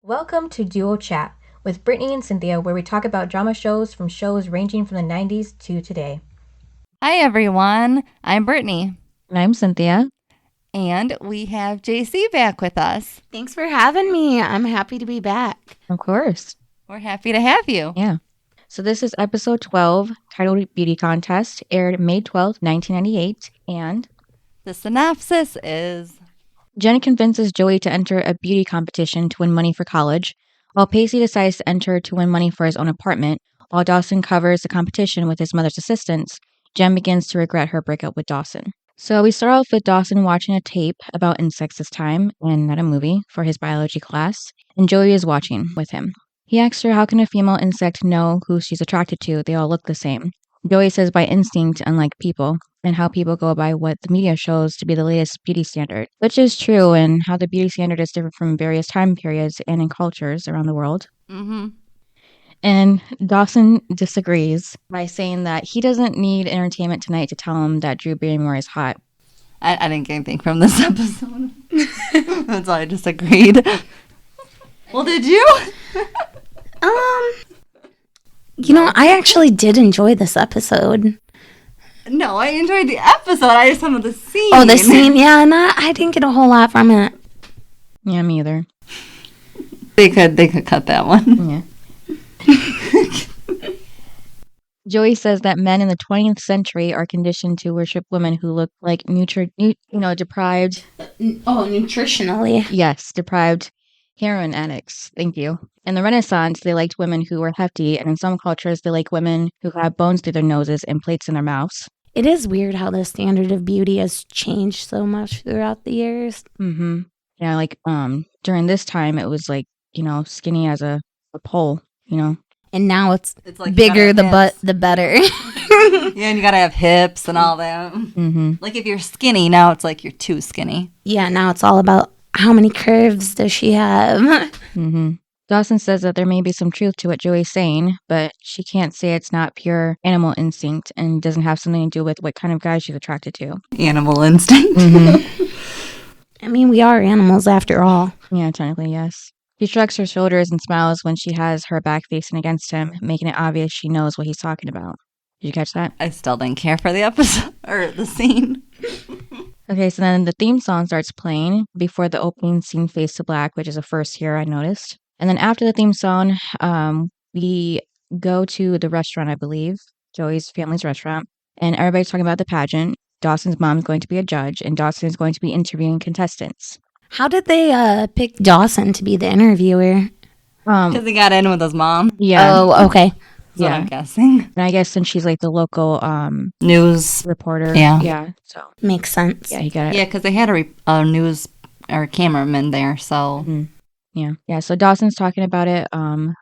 Welcome to Duo Chat with Brittany and Cynthia, where we talk about drama shows from shows ranging from the 90s to today. Hi, everyone. I'm Brittany. And I'm Cynthia. And we have Jaycee back with us. Thanks for having me. I'm happy to be back. Of course. We're happy to have you. Yeah. So this is episode 12, titled Beauty Contest, aired May 12th, 1998. And the synopsis is... Jen convinces Joey to enter a beauty competition to win money for college, while Pacey decides to enter to win money for his own apartment. While Dawson covers the competition with his mother's assistance, Jen begins to regret her breakup with Dawson. So we start off with Dawson watching a tape about insects this time, and not a movie, for his biology class, and Joey is watching with him. He asks her how can a female insect know who she's attracted to? They all look the same. Joey says by instinct, unlike people, and how people go by what the media shows to be the latest beauty standard, which is true, and how the beauty standard is different from various time periods and in cultures around the world. Mm-hmm. And Dawson disagrees by saying that he doesn't need entertainment tonight to tell him that Drew Barrymore is hot. I didn't get anything from this episode. That's why I disagreed. Well, did you? I actually did enjoy this episode. No, I enjoyed the episode. I just wanted the scene. Oh, the scene? Yeah, I didn't get a whole lot from it. Yeah, me either. They could cut that one. Yeah. Joey says that men in the 20th century are conditioned to worship women who look like deprived. Oh, nutritionally. Yes, deprived heroin addicts. Thank you. In the Renaissance, they liked women who were hefty, and in some cultures, they like women who have bones through their noses and plates in their mouths. It is weird how the standard of beauty has changed so much throughout the years. Mm-hmm. Yeah, like during this time, it was like, skinny as a pole, And now it's like bigger the butt, the better. Yeah, and you gotta have hips and all that. Mm-hmm. Like if you're skinny, now it's like you're too skinny. Yeah, now it's all about how many curves does she have. Mm-hmm. Dawson says that there may be some truth to what Joey's saying, but she can't say it's not pure animal instinct and doesn't have something to do with what kind of guy she's attracted to. Animal instinct. Mm-hmm. I mean, we are animals after all. Yeah, technically, yes. He shrugs her shoulders and smiles when she has her back facing against him, making it obvious she knows what he's talking about. Did you catch that? I still didn't care for the episode or the scene. Okay, so then the theme song starts playing before the opening scene fades to black, which is a first here, I noticed. And then after the theme song, we go to the restaurant, I believe, Joey's family's restaurant, and everybody's talking about the pageant. Dawson's mom's going to be a judge, and Dawson is going to be interviewing contestants. How did they pick Dawson to be the interviewer? Because he got in with his mom. Yeah. Oh, okay. That's what I'm guessing. And I guess since she's like the local news reporter. Yeah. Yeah. So Makes sense. yeah, he got it. Yeah, because they had a news or cameraman there, so. Mm-hmm. Yeah. So Dawson's talking about it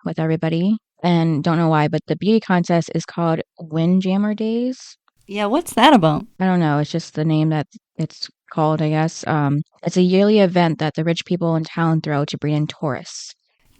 with everybody, and don't know why, but the beauty contest is called Windjammer Days. Yeah, what's that about? I don't know. It's just the name that it's called, I guess. It's a yearly event that the rich people in town throw to bring in tourists.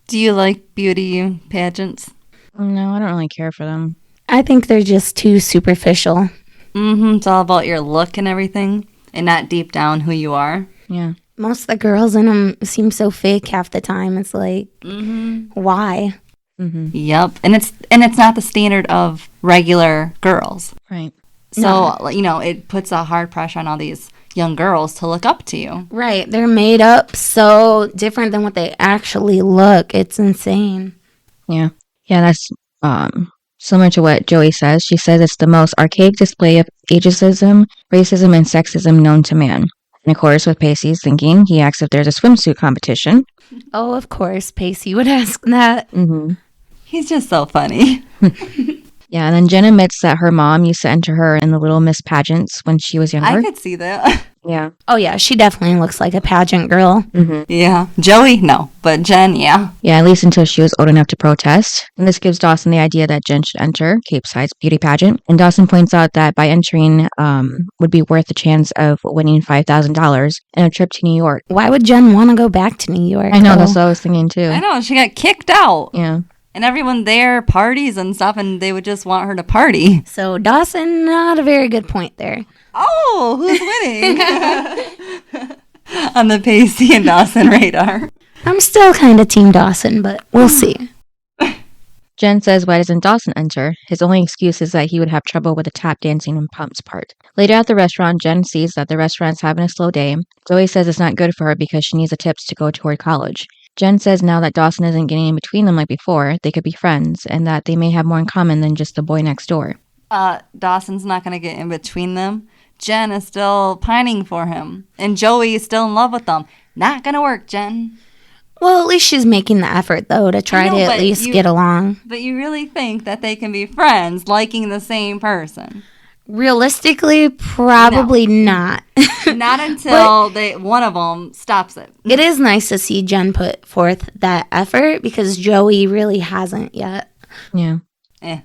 Do you like beauty pageants? No, I don't really care for them. I think they're just too superficial. Mm-hmm. It's all about your look and everything, and not deep down who you are. Yeah. Most of the girls in them seem so fake half the time. It's like, why? Mm-hmm. Yep, and it's not the standard of regular girls. Right. So, it puts a hard pressure on all these young girls to look up to you. Right. They're made up so different than what they actually look. It's insane. Yeah. Yeah, that's similar to what Joey says. She says it's the most archaic display of ageism, racism, and sexism known to man. And of course, with Pacey's thinking, he asks if there's a swimsuit competition. Oh, of course, Pacey would ask that. Mm-hmm. He's just so funny. Yeah, and then Jen admits that her mom used to enter her in the Little Miss pageants when she was younger. I could see that. Yeah. Oh, yeah, she definitely looks like a pageant girl. Mm-hmm. Yeah. Joey, no. But Jen, yeah. Yeah, at least until she was old enough to protest. And this gives Dawson the idea that Jen should enter Capeside's beauty pageant. And Dawson points out that by entering would be worth the chance of winning $5,000 and a trip to New York. Why would Jen want to go back to New York? I know, that's what I was thinking too. I know. She got kicked out. Yeah. And everyone there parties and stuff, and they would just want her to party. So Dawson, not a very good point there. Oh, who's winning? On the Pacey and Dawson radar. I'm still kind of Team Dawson, but we'll see. Jen says, why doesn't Dawson enter? His only excuse is that he would have trouble with the tap dancing and pumps part. Later at the restaurant, Jen sees that the restaurant's having a slow day. Joey says it's not good for her because she needs the tips to go toward college. Jen says now that Dawson isn't getting in between them like before, they could be friends, and that they may have more in common than just the boy next door. Dawson's not going to get in between them. Jen is still pining for him, and Joey is still in love with them. Not going to work, Jen. Well, at least she's making the effort, though, to try to at least get along. But you really think that they can be friends liking the same person? Realistically, probably not. Not until one of them stops it. It is nice to see Jen put forth that effort because Joey really hasn't yet. Yeah. It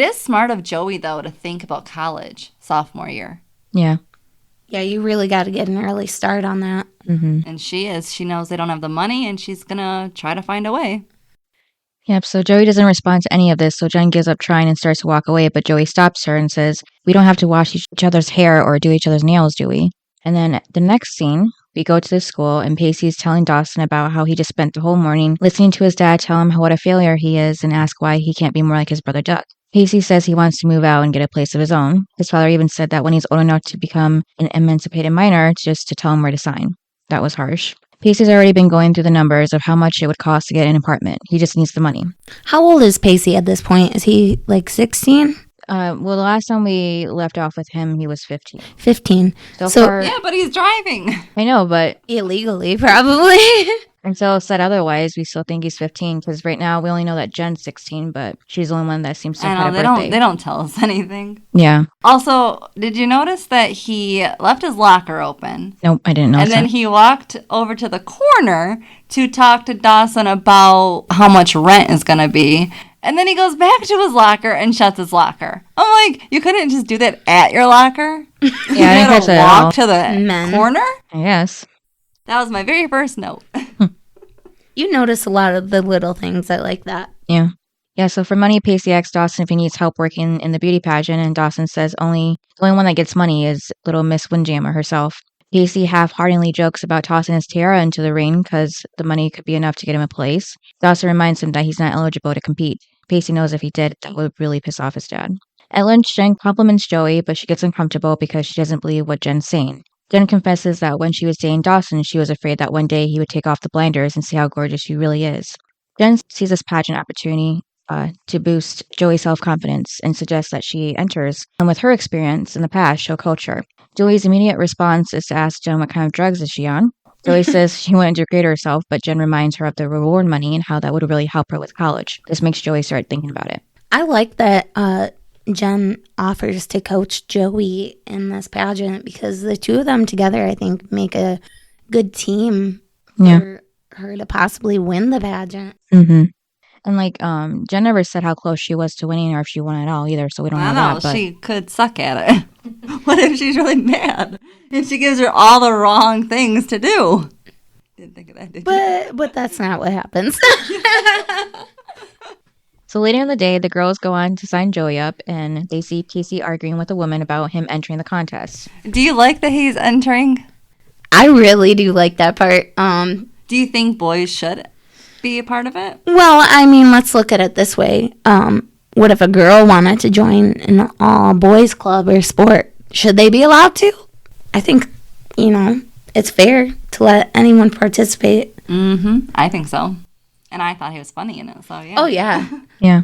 is smart of Joey, though, to think about college sophomore year. Yeah. Yeah, you really got to get an early start on that. Mm-hmm. And she knows they don't have the money, and she's going to try to find a way. Yep, so Joey doesn't respond to any of this, so Jen gives up trying and starts to walk away, but Joey stops her and says, we don't have to wash each other's hair or do each other's nails, do we? And then the next scene, we go to the school, and Pacey is telling Dawson about how he just spent the whole morning listening to his dad tell him what a failure he is and ask why he can't be more like his brother Doug. Pacey says he wants to move out and get a place of his own. His father even said that when he's old enough to become an emancipated minor, just to tell him where to sign. That was harsh. Pacey's already been going through the numbers of how much it would cost to get an apartment. He just needs the money. How old is Pacey at this point? Is he like 16? Well, the last time we left off with him, he was 15. 15. So Yeah, but he's driving. I know, but Illegally, probably. until said otherwise, we still think he's 15 because right now we only know that Jen's 16, but she's the only one that seems to have had a birthday. They don't tell us anything. Yeah. Also, did you notice that he left his locker open? Nope, I didn't know. And then he walked over to the corner to talk to Dawson about how much rent is going to be. And then he goes back to his locker and shuts his locker. I'm like, you couldn't just do that at your locker? Yeah, you I didn't had catch to that at all. walk to the corner? I guess. That was my very first note. You notice a lot of the little things I like that. Yeah. Yeah, so for money, Pacey asks Dawson if he needs help working in the beauty pageant, and Dawson says the only one that gets money is little Miss Windjammer herself. Pacey half-heartedly jokes about tossing his tiara into the ring because the money could be enough to get him a place. Dawson reminds him that he's not eligible to compete. Pacey knows if he did, that would really piss off his dad. At lunch, Jen compliments Joey, but she gets uncomfortable because she doesn't believe what Jen's saying. Jen confesses that when she was dating Dawson, she was afraid that one day he would take off the blinders and see how gorgeous she really is. Jen sees this pageant opportunity to boost Joey's self-confidence and suggests that she enters, and with her experience in the past, show culture. Joey's immediate response is to ask Jen what kind of drugs is she on. Joey says she wouldn't degrade herself, but Jen reminds her of the reward money and how that would really help her with college. This makes Joey start thinking about it. I like that Jen offers to coach Joey in this pageant because the two of them together, I think, make a good team for her to possibly win the pageant. Mm-hmm. And like, Jen never said how close she was to winning or if she won at all either, so we don't know that. But She could suck at it. What if she's really mad and she gives her all the wrong things to do? Didn't think of that, did you? But that's not what happens. So later in the day, the girls go on to sign Joey up, and they see Pacey arguing with a woman about him entering the contest. Do you like that he's entering? I really do like that part. Do you think boys should be a part of it? Well, I mean, let's look at it this way. What if a girl wanted to join an all-boys club or sport? Should they be allowed to? I think, it's fair to let anyone participate. Mm-hmm. I think so. And I thought he was funny in it, so yeah. Oh, yeah. Yeah.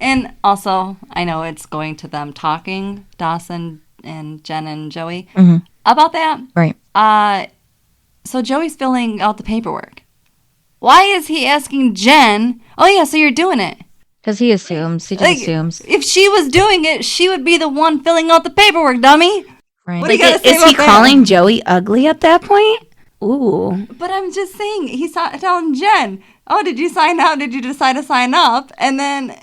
And also, I know it's going to them talking, Dawson and Jen and Joey, about that. Right. So Joey's filling out the paperwork. Why is he asking Jen, oh yeah, so you're doing it? Because he assumes. He just assumes. If she was doing it, she would be the one filling out the paperwork, dummy. Right. What do you gotta say Is about he that? calling Joey ugly at that point? Ooh. But I'm just saying, he's telling Jen, oh, did you sign up? Did you decide to sign up? And then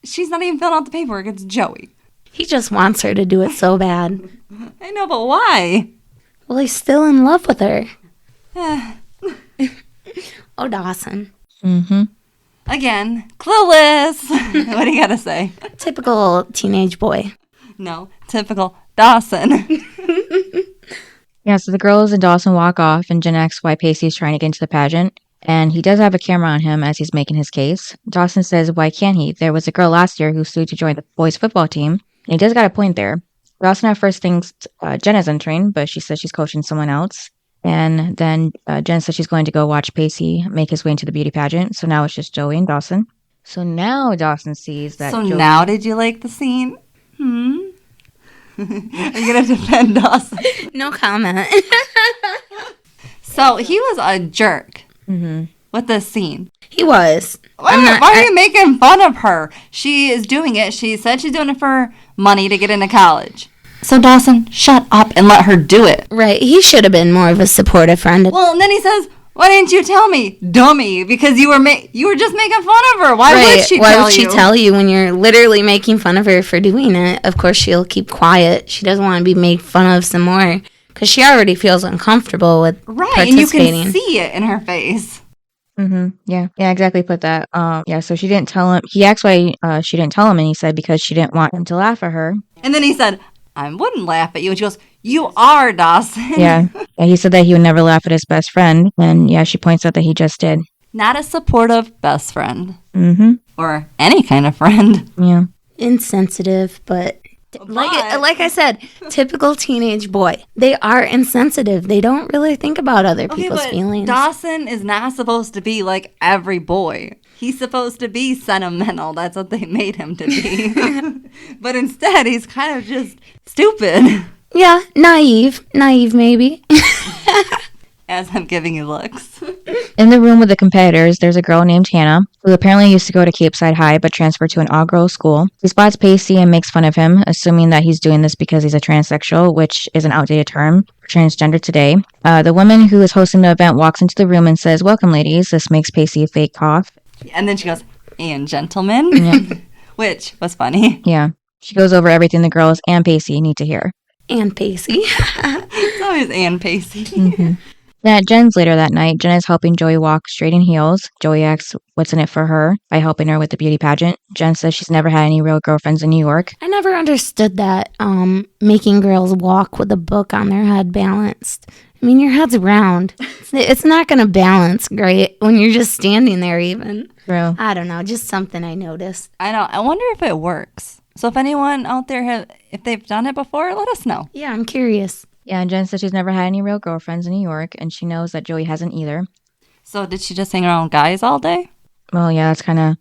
she's not even filling out the paperwork. It's Joey. He just wants her to do it so bad. I know, but why? Well, he's still in love with her. Oh, Dawson. Mm-hmm. Again, clueless. What do you got to say? Typical teenage boy. No, typical Dawson. Yeah, so the girls and Dawson walk off, and Jen asks why Pacey is trying to get into the pageant. And he does have a camera on him as he's making his case. Dawson says, why can't he? There was a girl last year who sued to join the boys' football team. And he does got a point there. Dawson at first thinks Jen is entering, but she says she's coaching someone else. And then Jen says she's going to go watch Pacey make his way into the beauty pageant. So now it's just Joey and Dawson. So now Dawson sees that Joey... now did you like the scene? Are you going to defend Dawson? No comment. So he was a jerk with this scene. He was. Why are you making fun of her? She is doing it. She said she's doing it for money to get into college. So Dawson, shut up and let her do it. Right. He should have been more of a supportive friend. Well, and then he says, why didn't you tell me, dummy? Because you were just making fun of her. Why would she tell you? Why would she tell you when you're literally making fun of her for doing it? Of course, she'll keep quiet. She doesn't want to be made fun of some more because she already feels uncomfortable with participating. And you can see it in her face. Yeah, exactly. Put that. So she didn't tell him. He asked why she didn't tell him, and he said because she didn't want him to laugh at her. And then he said, I wouldn't laugh at you. And she goes, you are, Dawson. Yeah, he said that he would never laugh at his best friend. And yeah, she points out that he just did. Not a supportive best friend. Or any kind of friend. Yeah. Insensitive, but like I said, typical teenage boy. They are insensitive. They don't really think about other people's feelings. Dawson is not supposed to be like every boy. He's supposed to be sentimental. That's what they made him to be. But instead, he's kind of just stupid. Yeah, naive maybe. As I'm giving you looks. In the room with the competitors, there's a girl named Hannah, who apparently used to go to Capeside High but transferred to an all-girls school. She spots Pacey and makes fun of him, assuming that he's doing this because he's a transsexual, which is an outdated term for transgender today. The woman who is hosting the event walks into the room and says, welcome, ladies. This makes Pacey a fake cough. And then she goes, and gentlemen, which was funny. Yeah. She goes over everything the girls and Pacey need to hear. And Pacey. It's always and Pacey. At Jen's later that night, Jen is helping Joey walk straight in heels. Joey asks what's in it for her by helping her with the beauty pageant. Jen says she's never had any real girlfriends in New York. I never understood that, making girls walk with a book on their head balanced. I mean, your head's round. It's not going to balance great when you're just standing there even. True. I don't know, just something I noticed. I know. I wonder if it works. So if anyone out there, if they've done it before, let us know. Yeah, I'm curious. Yeah, and Jen says she's never had any real girlfriends in New York, and she knows that Joey hasn't either. So did she just hang around guys all day? Well, yeah, that's kind of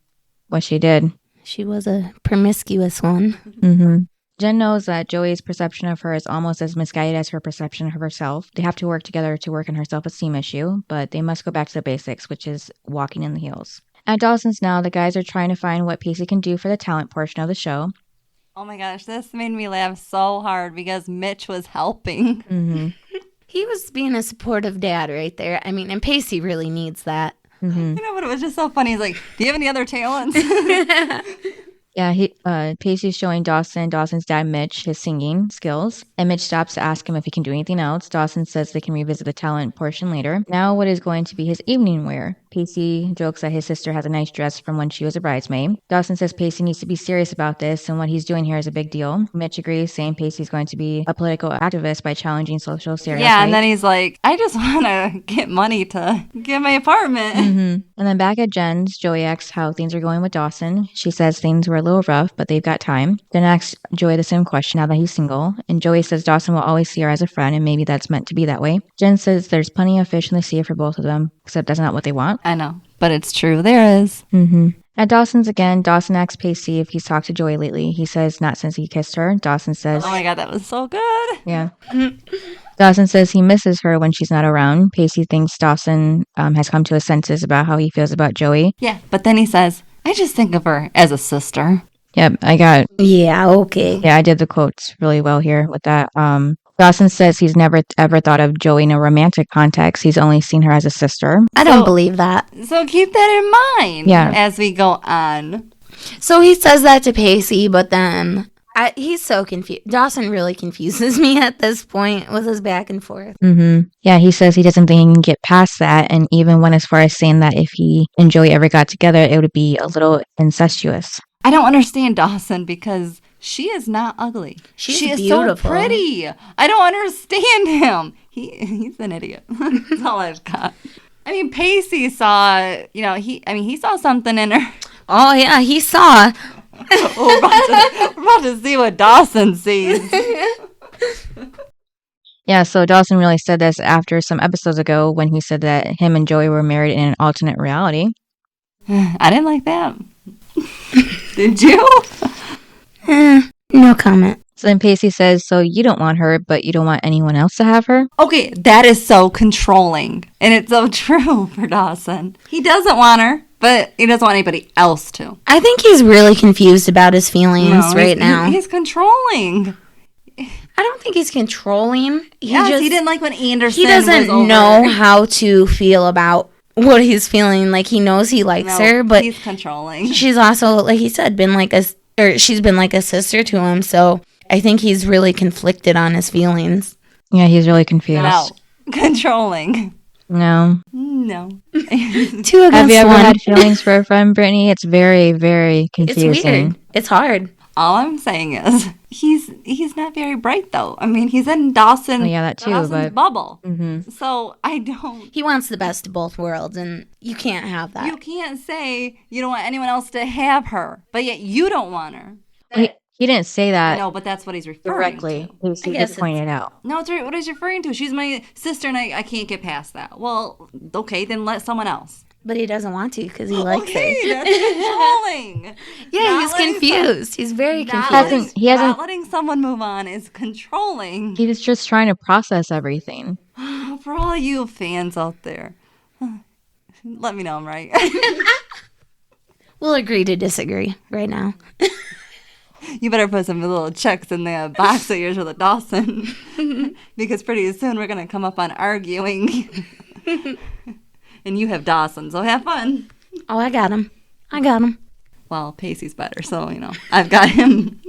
what she did. She was a promiscuous one. Jen knows that Joey's perception of her is almost as misguided as her perception of herself. They have to work together to work on her self-esteem issue, but they must go back to the basics, which is walking in the heels. At Dawson's now, the guys are trying to find what Pacey can do for the talent portion of the show. Oh my gosh, this made me laugh so hard because Mitch was helping. He was being a supportive dad right there. I mean, and Pacey really needs that. You know, but it was just so funny. He's like, do you have any other talents? Yeah, Pacey's showing Dawson's dad, Mitch, his singing skills. And Mitch stops to ask him if he can do anything else. Dawson says they can revisit the talent portion later. Now what is going to be his evening wear? Pacey jokes that his sister has a nice dress from when she was a bridesmaid. Dawson says Pacey needs to be serious about this, and what he's doing here is a big deal. Mitch agrees, saying Pacey's going to be a political activist by challenging social stereotypes. Yeah, and then he's like, I just want to get money to get my apartment. And then back at Jen's, Joey asks how things are going with Dawson. She says things were a little rough, but they've got time. Then asks Joey the same question now that he's single, and Joey says Dawson will always see her as a friend, and maybe that's meant to be that way. Jen says there's plenty of fish in the sea for both of them, except that's not what they want. I know, but it's true. There is. At Dawson's again, Dawson asks Pacey if he's talked to Joey lately. He says not since he kissed her. Dawson says... Oh my god, that was so good. Yeah. Dawson says he misses her when she's not around. Pacey thinks Dawson has come to his senses about how he feels about Joey. Yeah, but then he says, I just think of her as a sister. Yep, I got... Yeah, okay. Yeah, I did the quotes really well here with that. Dawson says he's never ever thought of Joey in a romantic context. He's only seen her as a sister. I don't believe that. So keep that in mind as we go on. So he says that to Pacey, but then he's so confused. Dawson really confuses me at this point with his back and forth. Yeah, he says he doesn't think he can get past that, and even went as far as saying that if he and Joey ever got together, it would be a little incestuous. I don't understand Dawson because she is not ugly. She's she is beautiful. so pretty. I don't understand him. He's an idiot. That's all I've got. I mean, Pacey saw, he saw something in her. Oh, yeah, he saw. We're about to see what Dawson sees. Yeah, so Dawson really said this after some episodes ago when he said that him and Joey were married in an alternate reality. I didn't like that. Did you? No comment. So then Pacey says, so you don't want her, but you don't want anyone else to have her? Okay, that is so controlling. And it's so true for Dawson. He doesn't want her, but he doesn't want anybody else to. I think he's really confused about his feelings now. He's controlling. I don't think he's controlling. He didn't like when Anderson He doesn't was over. know how to feel about what he's feeling. Like, he knows he likes her, but he's controlling. she's also, like he said, she's been like a sister to him. So I think he's really conflicted on his feelings. Yeah, he's really confused. No. Controlling. No. Two against one. Have you ever had feelings for a friend, Brittany? It's very, very confusing. It's weird. It's hard. All I'm saying is he's not very bright though. I mean, he's in Dawson's bubble. Mm-hmm. So I don't. He wants the best of both worlds, and you can't have that. You can't say you don't want anyone else to have her, but yet you don't want her. He didn't say that. No, but that's what he's referring directly. to. He just pointed it out. No, it's right. What he's referring to. She's my sister, and I can't get past that. Well, okay, then let someone else. But he doesn't want to because he likes her. That's controlling. Yeah, he's confused. He's very confused. Not letting someone move on is controlling. He was just trying to process everything. For all you fans out there, let me know I'm right. We'll agree to disagree right now. You better put some little checks in the box of yours with a Dawson. Because pretty soon we're going to come up on arguing. And you have Dawson, so have fun. Oh, I got him. Well, Pacey's better, so, I've got him.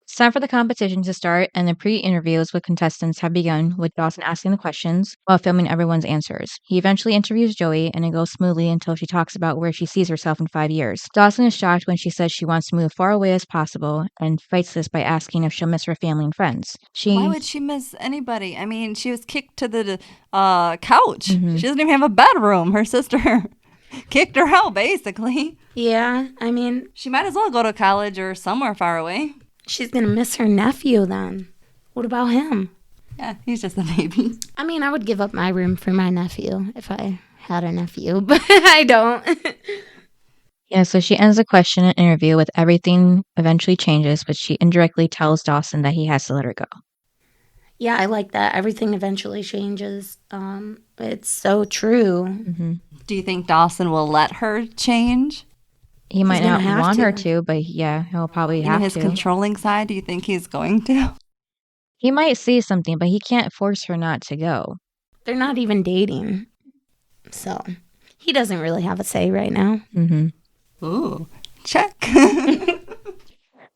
It's time for the competition to start, and the pre-interviews with contestants have begun, with Dawson asking the questions while filming everyone's answers. He eventually interviews Joey, and it goes smoothly until she talks about where she sees herself in 5 years. Dawson is shocked when she says she wants to move far away as possible, and fights this by asking if she'll miss her family and friends. Why would she miss anybody? I mean, she was kicked to the couch. Mm-hmm. She doesn't even have a bedroom. Her sister kicked her out, basically. Yeah, I mean, she might as well go to college or somewhere far away. She's going to miss her nephew then. What about him? Yeah, he's just a baby. I mean, I would give up my room for my nephew if I had a nephew, but I don't. Yeah, so she ends the question and interview with everything eventually changes, but she indirectly tells Dawson that he has to let her go. Yeah, I like that. Everything eventually changes. It's so true. Mm-hmm. Do you think Dawson will let her change? He might not want her to, but yeah, he'll probably have to. His controlling side, do you think he's going to? He might see something, but he can't force her not to go. They're not even dating. So, he doesn't really have a say right now. Mm-hmm. Ooh, check.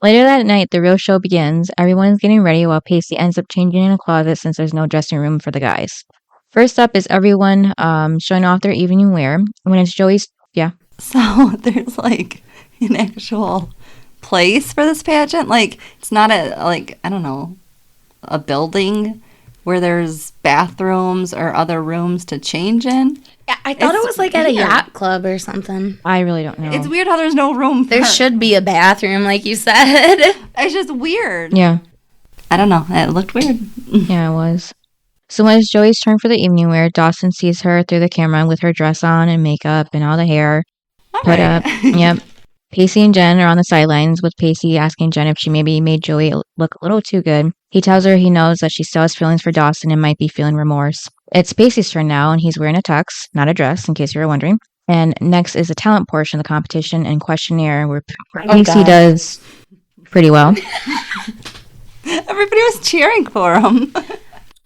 Later that night, the real show begins. Everyone's getting ready while Pacey ends up changing in a closet since there's no dressing room for the guys. First up is everyone showing off their evening wear. When it's Joey's... Yeah. So there's like an actual place for this pageant. Like it's not a building where there's bathrooms or other rooms to change in. Yeah, I thought it was like at a yacht club or something. I really don't know. It's weird how there's no room. There should be a bathroom, like you said. It's just weird. Yeah. I don't know. It looked weird. Yeah, it was. So when it's Joey's turn for the evening wear, Dawson sees her through the camera with her dress on and makeup and all the hair. Put up. Yep. Pacey and Jen are on the sidelines, with Pacey asking Jen if she maybe made Joey look a little too good. He tells her he knows that she still has feelings for Dawson and might be feeling remorse. It's Pacey's turn now, and he's wearing a tux, not a dress, in case you were wondering. And next is the talent portion of the competition and questionnaire, where Pacey does pretty well. Everybody was cheering for him.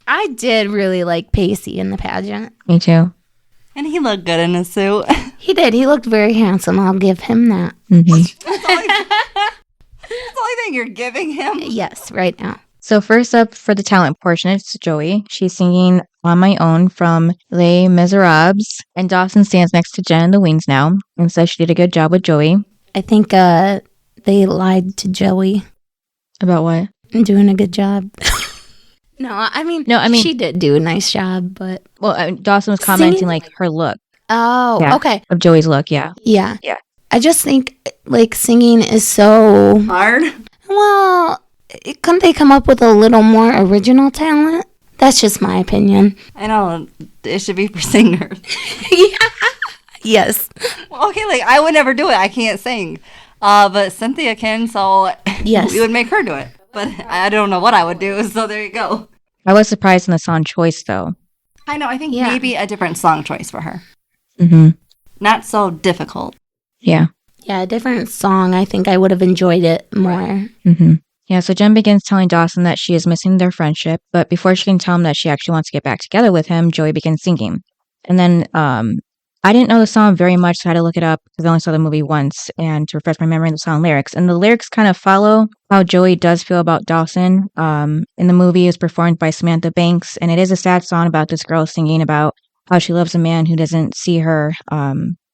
I did really like Pacey in the pageant. Me too. And he looked good in a suit. He did. He looked very handsome. I'll give him that. Mm-hmm. That's the only thing you're giving him? Yes, right now. So first up for the talent portion, it's Joey. She's singing On My Own from Les Miserables. And Dawson stands next to Jen in the wings now and says she did a good job with Joey. I think they lied to Joey. About what? Doing a good job. No, I mean, No, I mean- she did do a nice job, but Well, Dawson was commenting Singing- like her look. oh, Yeah. okay, Of Joey's look, yeah. yeah, Yeah. I just think like singing is so Hard. well. Couldn't they come up with a little more original talent? That's just my opinion. I know it should be for singers. Yes. Well, okay, like I would never do it. I can't sing. But Cynthia can, so Yes. we would make her do it. But I don't know what I would do, so there you go. I was surprised in the song choice, though. I know, I think Yeah. maybe a different song choice for her. Mm-hmm. Not so difficult. Yeah. Yeah, a different song. I think I would have enjoyed it more. Mm-hmm. Yeah, so Jen begins telling Dawson that she is missing their friendship, but before she can tell him that she actually wants to get back together with him, Joey begins singing. And then I didn't know the song very much, so I had to look it up because I only saw the movie once and to refresh my memory of the song lyrics. And the lyrics kind of follow how Joey does feel about Dawson. In the movie, it was performed by Samantha Banks, and it is a sad song about this girl singing about how she loves a man who doesn't see her,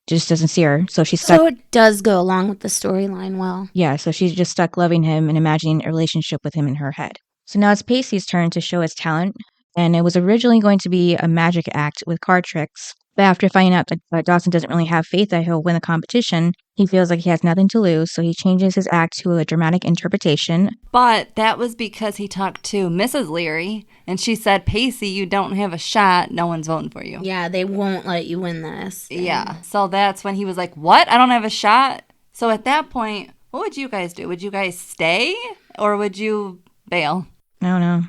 just doesn't see her. So she's stuck. So it does go along with the storyline well. Yeah, so she's just stuck loving him and imagining a relationship with him in her head. So now it's Pacey's turn to show his talent, and it was originally going to be a magic act with card tricks. But after finding out that Dawson doesn't really have faith that he'll win the competition, he feels like he has nothing to lose, so he changes his act to a dramatic interpretation. But that was because he talked to Mrs. Leary, and she said, Pacey, you don't have a shot. No one's voting for you. Yeah, they won't let you win this. Yeah. So that's when he was like, what? I don't have a shot? So at that point, what would you guys do? Would you guys stay or would you bail? I don't know.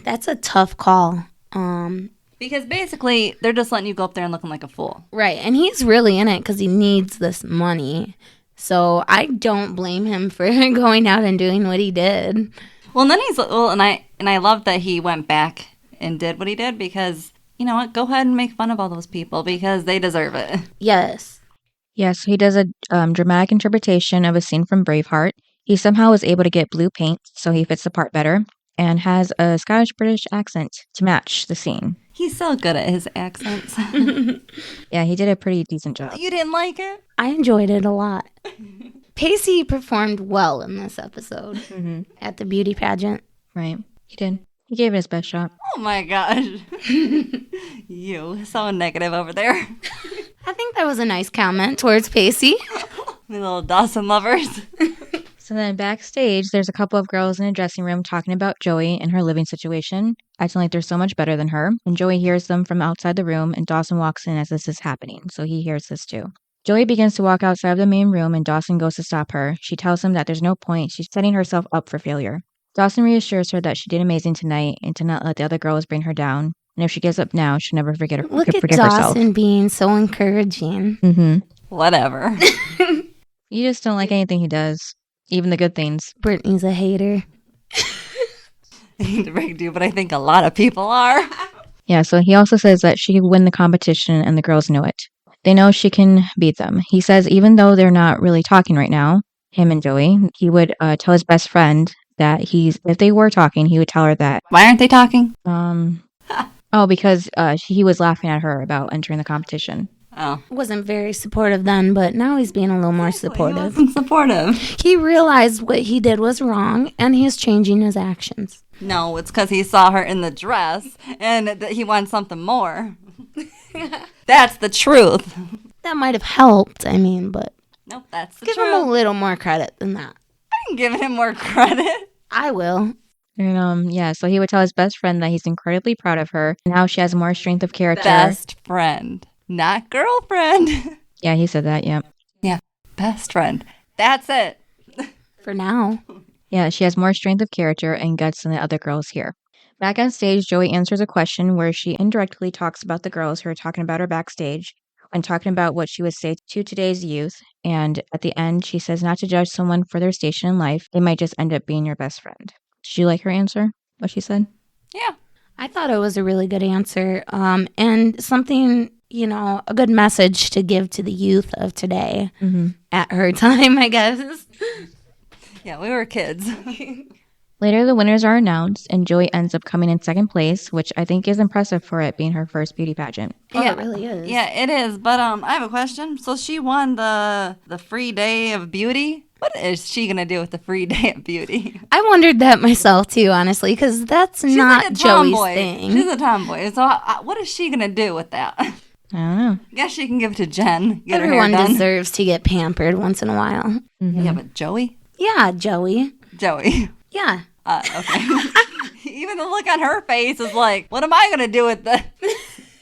That's a tough call. Because basically, they're just letting you go up there and looking like a fool. Right, and he's really in it because he needs this money. So I don't blame him for going out and doing what he did. Well, and then and I love that he went back and did what he did because, you know what, go ahead and make fun of all those people because they deserve it. Yes. Yeah, so he does a dramatic interpretation of a scene from Braveheart. He somehow was able to get blue paint, so he fits the part better, and has a Scottish-British accent to match the scene. He's so good at his accents. Yeah, he did a pretty decent job. You didn't like it? I enjoyed it a lot. Pacey performed well in this episode at the beauty pageant. Right, he did. He gave it his best shot. Oh my gosh. You, so negative over there. I think that was a nice comment towards Pacey. My little Dawson lovers. So then backstage, there's a couple of girls in a dressing room talking about Joey and her living situation, acting like they're so much better than her. And Joey hears them from outside the room, and Dawson walks in as this is happening, so he hears this too. Joey begins to walk outside of the main room, and Dawson goes to stop her. She tells him that there's no point. She's setting herself up for failure. Dawson reassures her that she did amazing tonight and to not let the other girls bring her down. And if she gives up now, she'll never forget Look at herself. Dawson being so encouraging. Mm-hmm. Whatever. You just don't like anything he does, even the good things. Brittany's a hater. I hate to break it to you, but I think a lot of people are. Yeah, so he also says that she can win the competition and the girls know it. They know she can beat them. He says even though they're not really talking right now, him and Joey, he would tell his best friend that if they were talking, he would tell her that. Why aren't they talking? Because he was laughing at her about entering the competition. Oh. Wasn't very supportive then, but now he's being a little more supportive. He wasn't supportive. He realized what he did was wrong, and he's changing his actions. No, it's because he saw her in the dress and he wants something more. That's the truth. That might have helped, but Nope, that's the give truth. him a little more credit than that. I'm giving him more credit. I will. And so he would tell his best friend that he's incredibly proud of her and how she has more strength of character. Best friend, not girlfriend. Yeah, he said that, yeah. Yeah, best friend. That's it. For now. Yeah, she has more strength of character and guts than the other girls here. Back on stage, Joey answers a question where she indirectly talks about the girls who are talking about her backstage and talking about what she would say to today's youth. And at the end, she says not to judge someone for their station in life. They might just end up being your best friend. Did you like her answer, what she said? Yeah. I thought it was a really good answer. And something, a good message to give to the youth of today at her time, I guess. Yeah, we were kids. Later, the winners are announced, and Joey ends up coming in second place, which I think is impressive for it being her first beauty pageant. Oh, it really is. Yeah, it is. But I have a question. So she won the free day of beauty. What is she going to do with the free day at beauty? I wondered that myself too, honestly, because that's She's not like a Joey's tomboy. thing. She's a tomboy. So what is she going to do with that? I don't know. Guess she can give it to Jen. Get Everyone her hair done. deserves to get pampered once in a while. Yeah, but Joey? Yeah, Joey. Joey. Yeah. Okay. Even the look on her face is like, what am I going to do with this?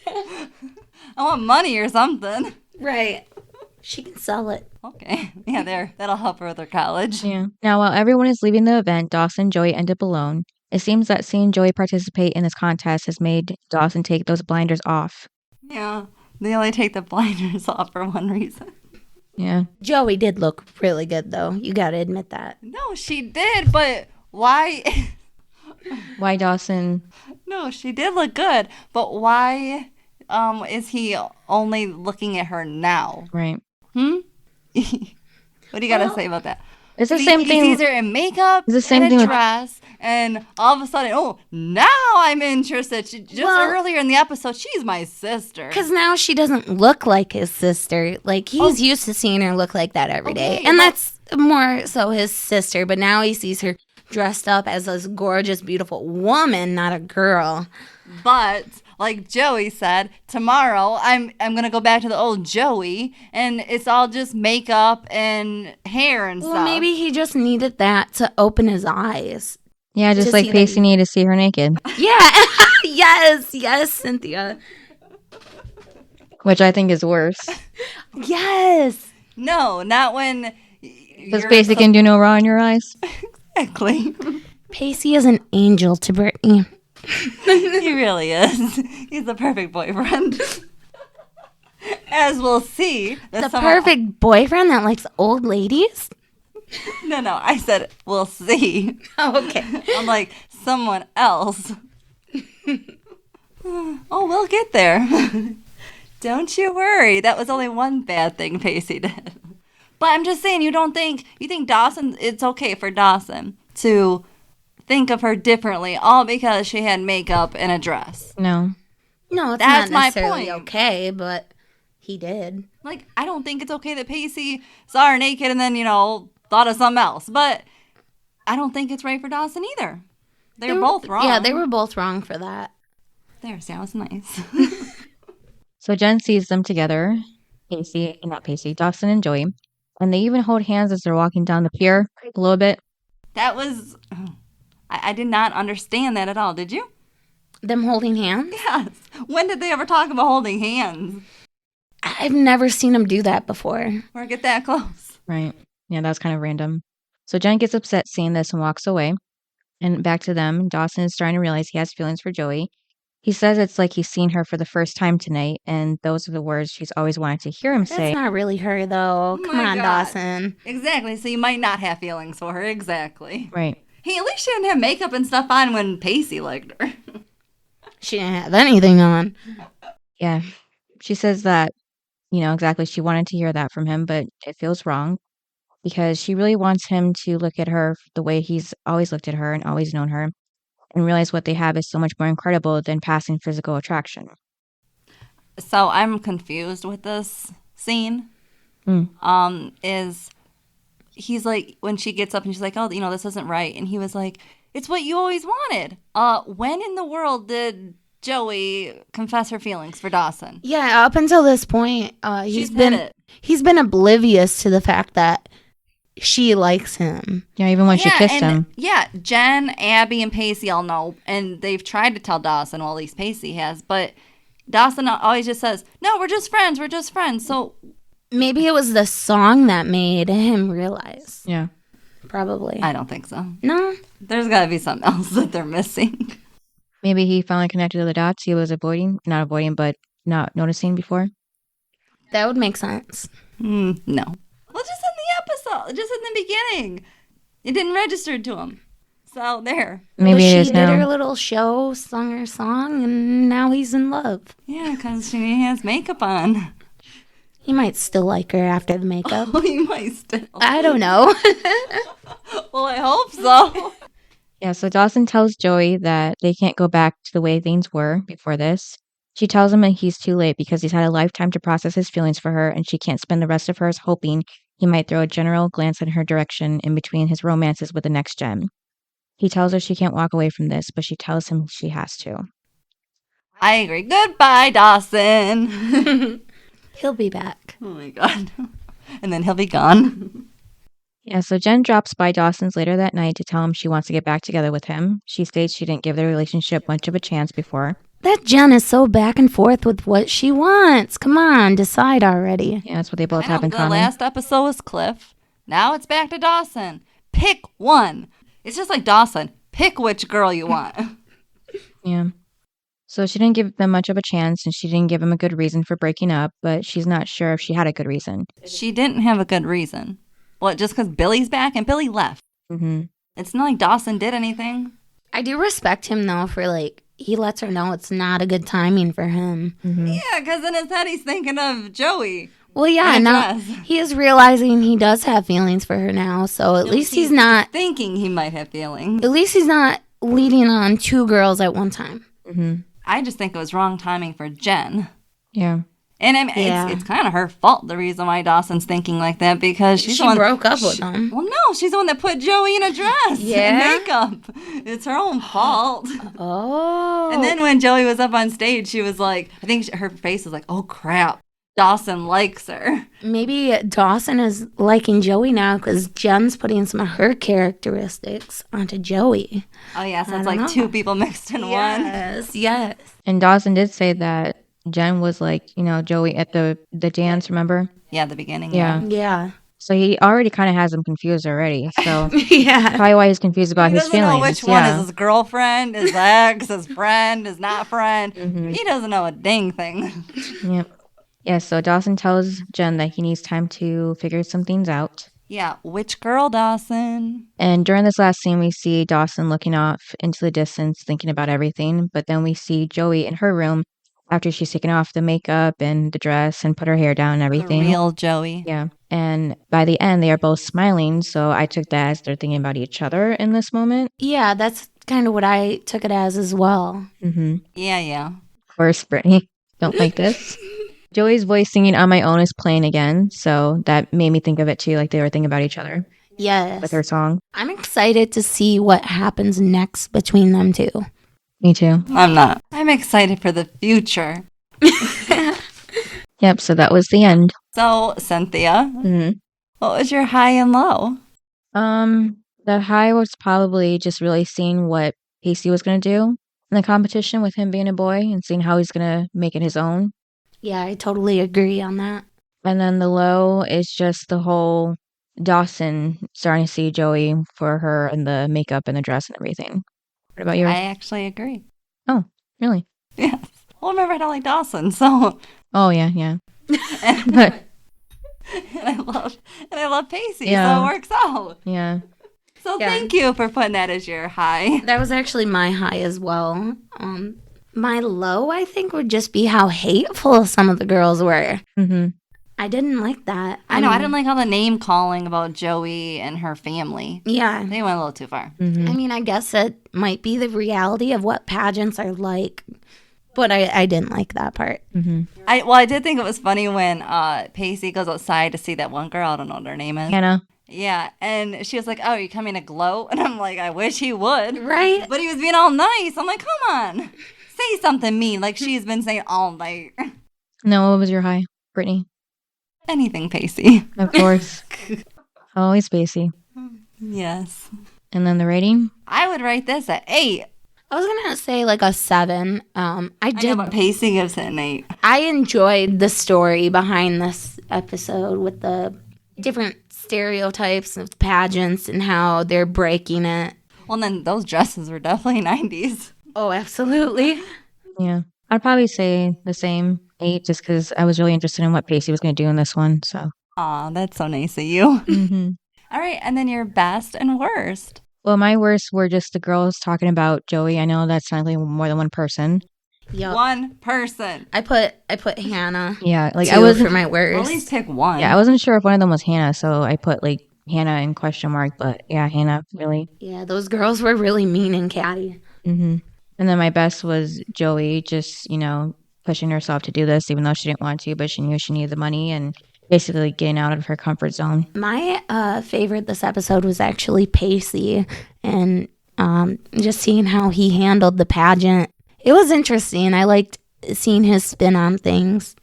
I want money or something. Right. She can sell it. Okay. Yeah, there. That'll help her with her college. Yeah. Now, while everyone is leaving the event, Dawson and Joey end up alone. It seems that seeing Joey participate in this contest has made Dawson take those blinders off. Yeah. They only take the blinders off for one reason. Yeah. Joey did look really good, though. You got to admit that. No, she did, but why? Why Dawson? No, she did look good, but why is he only looking at her now? Right. What do you got to say about that? It's the same He thing. sees her in makeup, It's the same in thing a with- dress, and all of a sudden, oh, now I'm interested. Just Well- earlier in the episode, she's my sister. Because now she doesn't look like his sister. Like, he's used to seeing her look like that every day. Okay, And but- that's more so his sister. But now he sees her dressed up as this gorgeous, beautiful woman, not a girl. But like Joey said, tomorrow I'm gonna go back to the old Joey, and it's all just makeup and hair and Well, stuff. maybe he just needed that to open his eyes. Yeah, just To like see Pacey that- needed to see her naked, Yeah. yes, Cynthia. which I think is worse. Yes. No, not when. Because Pacey can do no wrong in your eyes. Exactly. Pacey is an angel to Brittany. He really is. He's the perfect boyfriend. As we'll see. The perfect boyfriend that likes old ladies? No, I said we'll see. Oh, okay. I'm like, someone else. Oh, we'll get there. Don't you worry. That was only one bad thing Pacey did. But I'm just saying, you think Dawson, it's okay for Dawson to think of her differently all because she had makeup and a dress. No. No, it's That's not my necessarily point. okay, but he did. Like, I don't think it's okay that Pacey saw her naked and then, thought of something else. But I don't think it's right for Dawson either. They were both wrong. Yeah, they were both wrong for that. There, sounds nice. So Jen sees them together, Dawson and Joey, and they even hold hands as they're walking down the pier a little bit. That was... I did not understand that at all, did you? Them holding hands? Yes. When did they ever talk about holding hands? I've never seen them do that before. Or get that close? Right. Yeah, that was kind of random. So Jen gets upset seeing this and walks away. And back to them, Dawson is starting to realize he has feelings for Joey. He says it's like he's seen her for the first time tonight, and those are the words she's always wanted to hear him That's say. not really her, though. Come my on, God. Dawson. Exactly. So you might not have feelings for her. Exactly. Right. Hey, at least she didn't have makeup and stuff on when Pacey liked her. She didn't have anything on. Yeah. She says that, exactly, she wanted to hear that from him, but it feels wrong because she really wants him to look at her the way he's always looked at her and always known her and realize what they have is so much more incredible than passing physical attraction. So I'm confused with this scene. Is he's like, when she gets up and she's like, oh, this isn't right. And he was like, it's what you always wanted. When in the world did Joey confess her feelings for Dawson? Yeah, up until this point, She's hid it. he's been oblivious to the fact that she likes him. Yeah, even when she kissed him. Yeah, Jen, Abby, and Pacey all know, and they've tried to tell Dawson, well, at least Pacey has, but Dawson always just says, no, we're just friends. So Maybe it was the song that made him realize. Yeah. Probably. I don't think so. No? There's got to be something else that they're missing. Maybe he finally connected to the dots he was not avoiding, but not noticing before. That would make sense. No. Well, just in the episode, just in the beginning, it didn't register to him. So there. Maybe Well, it is she did her now. little show, sung her song, and now he's in love. Yeah, because she has makeup on. He might still like her after the makeup. Oh, you might still. I don't know. Well, I hope so. Yeah, so Dawson tells Joey that they can't go back to the way things were before this. She tells him that he's too late because he's had a lifetime to process his feelings for her and she can't spend the rest of hers hoping He might throw a general glance in her direction in between his romances with the next Jen. He tells her she can't walk away from this, but she tells him she has to. I agree. Goodbye, Dawson. He'll be back. Oh my god. And then he'll be gone. Yeah, so Jen drops by Dawson's later that night to tell him she wants to get back together with him. She states she didn't give their relationship much of a chance before. That Jen is so back and forth with what she wants. Come on, decide already. Yeah, that's what they both I know, have in the common. last episode was Cliff. Now it's back to Dawson. Pick one. It's just like Dawson. Pick which girl you want. Yeah. So she didn't give them much of a chance, and she didn't give him a good reason for breaking up, but she's not sure if she had a good reason. She didn't have a good reason. What, just because Billy's back and Billy left? Mm-hmm. It's not like Dawson did anything. I do respect him, though, for, like, he lets her know it's not a good timing for him. Mm-hmm. Yeah, because in his head he's thinking of Joey. Well, yeah, And now dress. he is realizing he does have feelings for her now, so at least he's not, thinking he might have feelings. at least he's not leading on two girls at one time. Mm-hmm. I just think it was wrong timing for Jen. Yeah. And I mean, Yeah. it's kind of her fault, the reason why Dawson's thinking like that, because she's She the one, broke up with him. Well, no, she's the one that put Joey in a dress Yeah? and makeup. It's her own fault. Oh. And then when Joey was up on stage, she was like, I think her face was like, oh crap, Dawson likes her. Maybe Dawson is liking Joey now because Jen's putting some of her characteristics onto Joey. Oh yeah, so I it's don't like know. two people mixed in one. Yes. And Dawson did say that Jen was like, Joey at the dance, remember? Yeah, the beginning. Yeah. Yeah. So he already kind of has him confused already. So Yeah. probably why he's confused about He his doesn't feelings. know which one yeah. is his girlfriend, his ex, his friend, his not friend. Mhm. He doesn't know a dang thing. Yep. Yeah, so Dawson tells Jen that he needs time to figure some things out. Yeah, which girl, Dawson? And during this last scene, we see Dawson looking off into the distance, thinking about everything. But then we see Joey in her room after she's taken off the makeup and the dress and put her hair down and The everything. real Joey. Yeah. And by the end, they are both smiling. So I took that as they're thinking about each other in this moment. Yeah, that's kind of what I took it as well. Mm-hmm. Yeah. Of course, Brittany, don't like this. Joey's voice singing On My Own is playing again. So that made me think of it too, like they were thinking about each other Yes. with her song. I'm excited to see what happens next between them two. Me too. I'm not. I'm excited for the future. Yep, so that was the end. So, Cynthia, Mm-hmm. what was your high and low? The high was probably just really seeing what Pacey was going to do in the competition with him being a boy and seeing how he's going to make it his own. Yeah, I totally agree on that. And then the low is just the whole Dawson starting to see Joey for her and the makeup and the dress and everything. What about yours? I actually agree. Oh, really? Yes. Well, remember, I don't like Dawson, so. Oh, yeah. And But, I love Pacey, Yeah. so it works out. yeah. So Yeah. thank you for putting that as your high. That was actually my high as well. My low, I think, would just be how hateful some of the girls were. Mm-hmm. I didn't like that. I know, I mean, didn't like all the name calling about Joey and her family. Yeah. They went a little too far. Mm-hmm. I mean, I guess it might be the reality of what pageants are like, but I didn't like that part. Mm-hmm. I did think it was funny when Pacey goes outside to see that one girl. I don't know what her name is. Hannah. Yeah, and she was like, "Oh, you coming to glow?" And I'm like, "I wish he would." Right? But he was being all nice. I'm like, "Come on, say something mean like she's been saying all night." No, what was your high, Brittany? Anything, Pacey. Of course. Always Pacey. Yes. And then the rating? I would rate this at 8. I was gonna say like a 7. I I know, did. but Pacey gives it an 8. I enjoyed the story behind this episode with the different stereotypes of pageants and how they're breaking it. Well, then those dresses were definitely 90s. Oh, absolutely. Yeah. I'd probably say the same 8 just because I was really interested in what Pacey was going to do in this one. So. Aw, that's so nice of you. Mm-hmm. All right, and then your best and worst. Well, my worst were just the girls talking about Joey. I know that's not like more than one person. Yep. One person. I put Hannah. Yeah, like Two I was for my Or worst. at least pick one. Yeah, I wasn't sure if one of them was Hannah, so I put like Hannah in question mark. But yeah, Hannah really. Yeah, those girls were really mean and catty. Mm-hmm. And then my best was Joey, just pushing herself to do this, even though she didn't want to, but she knew she needed the money, and basically getting out of her comfort zone. My favorite this episode was actually Pacey, and just seeing how he handled the pageant. It was interesting. I liked seeing his spin on things.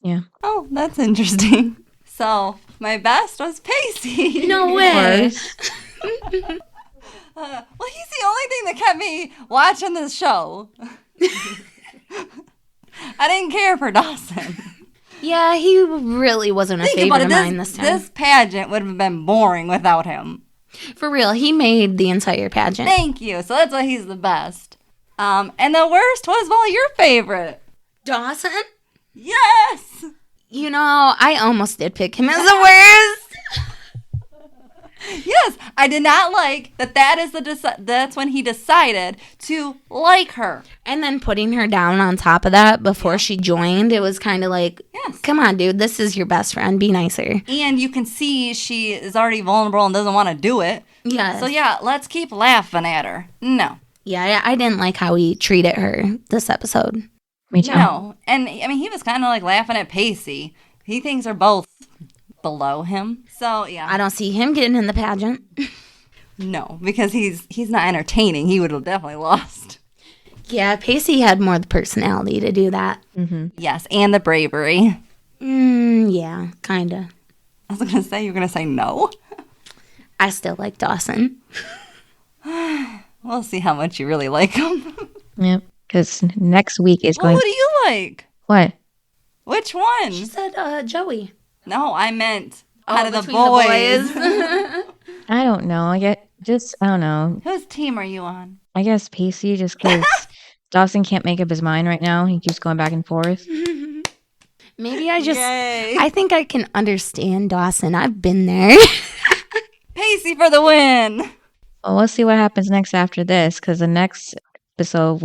Yeah. Oh, that's interesting. So, my best was Pacey. No way. Well, he's the only thing that kept me watching this show. I didn't care for Dawson. Yeah, he really wasn't a favorite of mine this time. This pageant would have been boring without him. For real, he made the entire pageant. Thank you. So that's why he's the best. And the worst was, well, your favorite. Dawson? Yes! You know, I almost did pick him as the worst. Yes, I did not like that's when he decided to like her. And then putting her down on top of that before she joined, it was kind of like, Yes. come on, dude, this is your best friend. Be nicer. And you can see she is already vulnerable and doesn't want to do it. Yes. So yeah, let's keep laughing at her. No. Yeah, I didn't like how he treated her this episode. Me too. No. And I mean, he was kind of like laughing at Pacey. He thinks they're both below him. So yeah. I don't see him getting in the pageant. No, because he's not entertaining. He would have definitely lost. Yeah, Pacey had more the personality to do that. Mm-hmm. Yes, and the bravery. Yeah, kind of. I was going to say, you're going to say no? I still like Dawson. We'll see how much you really like him. Yep. Because next week is Well, going. who do you like? What? Which one? She said Joey. No, I meant out of the between boys. I don't know. I don't know. Whose team are you on? I guess Pacey, just because Dawson can't make up his mind right now. He keeps going back and forth. Maybe Yay. I think I can understand Dawson. I've been there. Pacey for the win. Well, we'll see what happens next after this, because the next episode we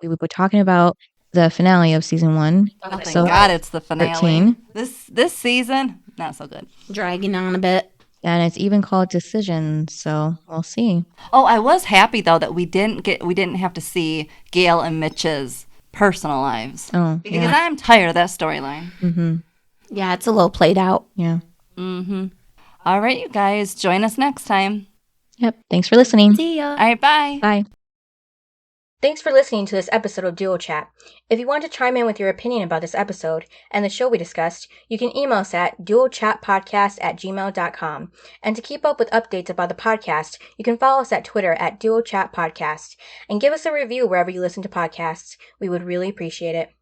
will be talking about the finale of season 1. Oh, thank episode God it's the finale. 13. This season, not so good. Dragging on a bit. And it's even called Decision, so we'll see. Oh, I was happy though that we didn't have to see Gail and Mitch's personal lives. Oh, Because yeah. I'm tired of that storyline. Mm-hmm. Yeah, it's a little played out. Yeah. Mm-hmm. All right, you guys, join us next time. Yep. Thanks for listening. See ya. All right, bye. Bye. Thanks for listening to this episode of Duo Chat. If you want to chime in with your opinion about this episode and the show we discussed, you can email us at duochatpodcast@gmail.com. And to keep up with updates about the podcast, you can follow us at Twitter at duochatpodcast and give us a review wherever you listen to podcasts. We would really appreciate it.